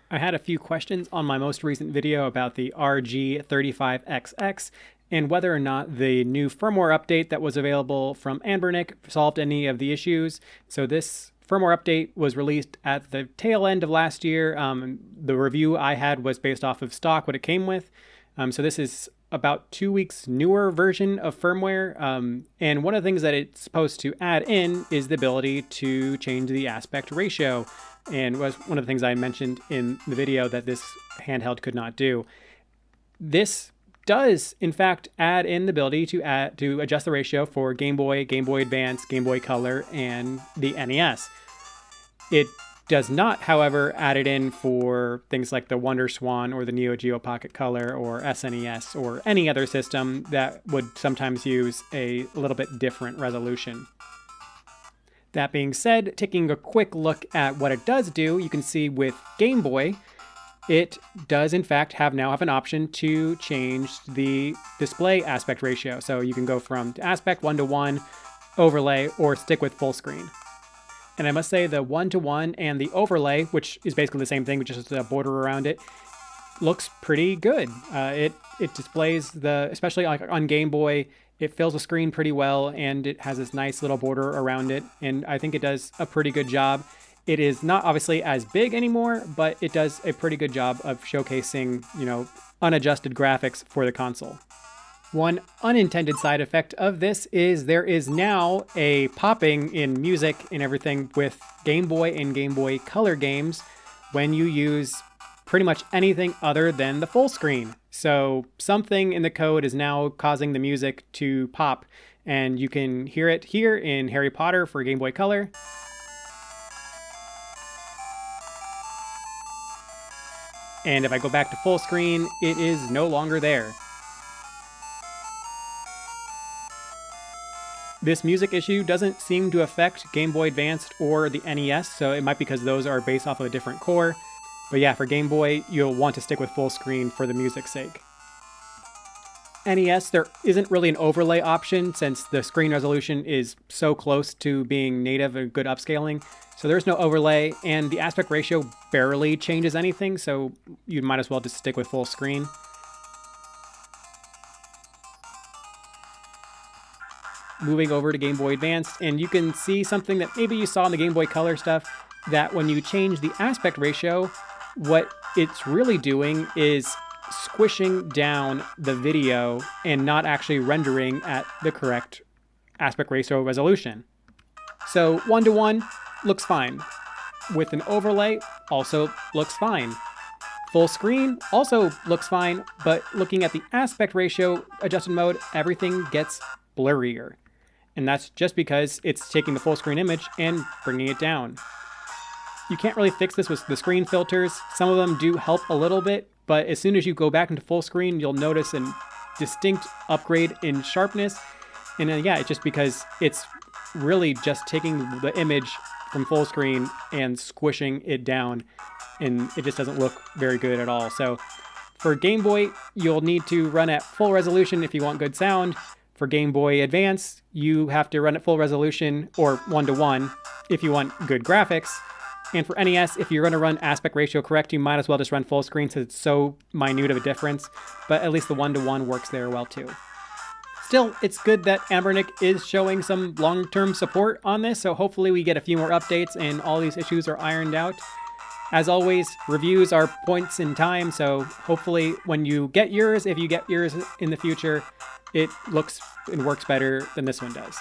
I had a few questions on my most recent video about the RG35XX and whether or not the new firmware update that was available from Anbernic solved any of the issues. So this firmware update was released at the tail end of last year. The review I had was based off of stock, what it came with. So this is about 2 weeks newer version of firmware. And one of the things that it's supposed to add in is the ability to change the aspect ratio. And was one of the things I mentioned in the video that this handheld could not do. This does, in fact, add in the ability to adjust the ratio for Game Boy, Game Boy Advance, Game Boy Color, and the NES. It does not, however, add it in for things like the Wonderswan or the Neo-Geo Pocket Color or SNES or any other system that would sometimes use a little bit different resolution. That being said, taking a quick look at what it does do, you can see with Game Boy, it does in fact now have an option to change the display aspect ratio. So you can go from aspect 1:1, overlay, or stick with full screen. And I must say the 1:1 and the overlay, which is basically the same thing with just a border around it, looks pretty good. It displays especially like on Game Boy, it fills the screen pretty well, and it has this nice little border around it, and I think it does a pretty good job. It is not obviously as big anymore, but it does a pretty good job of showcasing, unadjusted graphics for the console. One unintended side effect of this is there is now a popping in music and everything with Game Boy and Game Boy Color games when you use pretty much anything other than the full screen. So something in the code is now causing the music to pop, and you can hear it here in Harry Potter for Game Boy Color. And if I go back to full screen, it is no longer there. This music issue doesn't seem to affect Game Boy Advance or the NES, so it might be because those are based off of a different core. But yeah, for Game Boy, you'll want to stick with full screen for the music's sake. NES, there isn't really an overlay option since the screen resolution is so close to being native and good upscaling. So there's no overlay, and the aspect ratio barely changes anything, so you might as well just stick with full screen. Moving over to Game Boy Advance, and you can see something that maybe you saw in the Game Boy Color stuff, that when you change the aspect ratio, what it's really doing is squishing down the video and not actually rendering at the correct aspect ratio resolution. So 1:1 looks fine. With an overlay, also looks fine. Full screen also looks fine, but looking at the aspect ratio adjusted mode, everything gets blurrier. And that's just because it's taking the full screen image and bringing it down. You can't really fix this with the screen filters. Some of them do help a little bit, but as soon as you go back into full screen, you'll notice a distinct upgrade in sharpness. And then, yeah, it's just because it's really just taking the image from full screen and squishing it down, and it just doesn't look very good at all. So for Game Boy, you'll need to run at full resolution if you want good sound. For Game Boy Advance, you have to run at full resolution or 1:1 if you want good graphics. And for NES, if you're going to run aspect ratio correct, you might as well just run full screen since it's so minute of a difference. But at least the 1:1 works there well too. Still, it's good that Anbernic is showing some long-term support on this, so hopefully we get a few more updates and all these issues are ironed out. As always, reviews are points in time, so hopefully when you get yours, if you get yours in the future, it looks and works better than this one does.